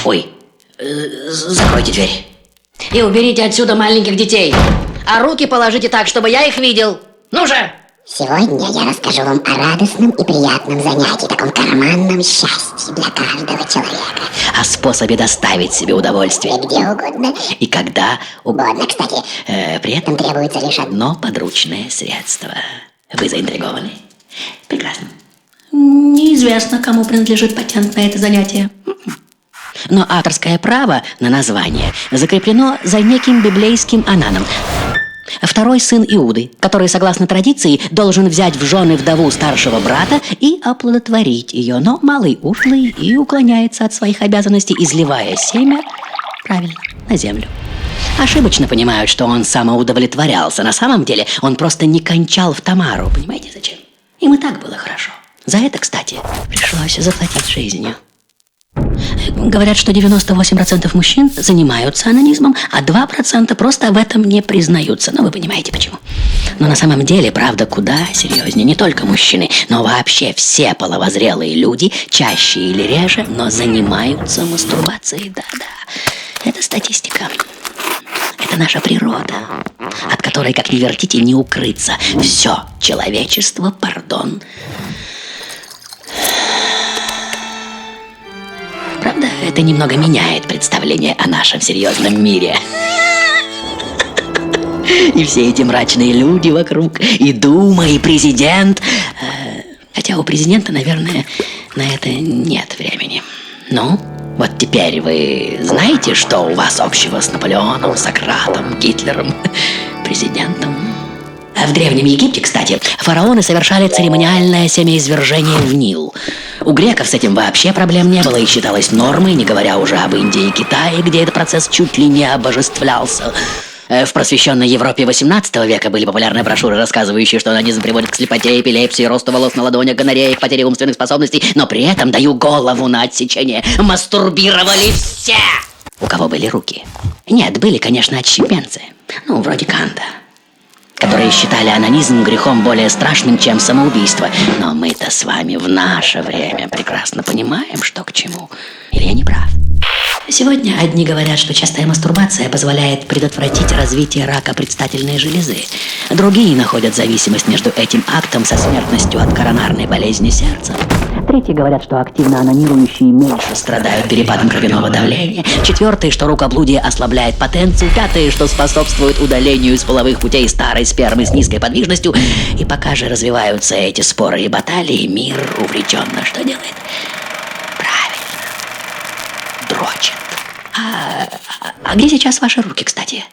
Ой, закройте дверь. И уберите отсюда маленьких детей. А руки положите так, чтобы я их видел. Ну же! Сегодня я расскажу вам о радостном и приятном занятии, таком карманном счастье для каждого человека. О способе доставить себе удовольствие. И где угодно. И когда Угодно, кстати. При этом требуется лишь одно подручное средство. Вы заинтригованы? Прекрасно. Неизвестно, кому принадлежит патент на это занятие. Но авторское право на название закреплено за неким библейским Ананом. Второй сын Иуды, который, согласно традиции, должен взять в жены вдову старшего брата и оплодотворить ее. Но малый ушлый и уклоняется от своих обязанностей, изливая семя, правильно, на землю. Ошибочно понимают, что он самоудовлетворялся. На самом деле он просто не кончал в Тамару. Понимаете, зачем? Им и так было хорошо. За это, кстати, пришлось заплатить жизнью. Говорят, что 98% мужчин занимаются онанизмом, а 2% просто в этом не признаются. Но вы понимаете, почему. Но на самом деле, правда, куда серьезнее. Не только мужчины, но вообще все половозрелые люди, чаще или реже, но занимаются мастурбацией. Да-да, это статистика. Это наша природа, от которой, как ни вертите, не укрыться. Все человечество, пардон. Правда, это немного меняет представление о нашем серьезном мире. И все эти мрачные люди вокруг, и Дума, и президент. Хотя у президента, наверное, на это нет времени. Ну, вот теперь вы знаете, что у вас общего с Наполеоном, Сократом, Гитлером, президентом? В Древнем Египте, кстати, фараоны совершали церемониальное семяизвержение в Нил. У греков с этим вообще проблем не было и считалось нормой, не говоря уже об Индии и Китае, где этот процесс чуть ли не обожествлялся. В просвещенной Европе 18 века были популярны брошюры, рассказывающие, что онанизм приводит к слепоте, эпилепсии, росту волос на ладонях, гонореи, потере умственных способностей, но при этом, даю голову на отсечение, мастурбировали все, у кого были руки. Нет, были, конечно, отщепенцы, вроде Канта, которые считали онанизм грехом более страшным, чем самоубийство. Но мы-то с вами в наше время прекрасно понимаем, что к чему. Или я не прав? Сегодня одни говорят, что частая мастурбация позволяет предотвратить развитие рака предстательной железы. Другие находят зависимость между этим актом со смертностью от коронарной болезни сердца. Третьи говорят, что активно онанирующие меньше страдают перепадом кровяного давления. Четвертые, что рукоблудие ослабляет потенцию. Пятые, что способствует удалению из половых путей старой спермы с низкой подвижностью. И пока же развиваются эти споры и баталии, мир увлеченно что делает? Правильно. Дрочит. А где сейчас ваши руки, кстати?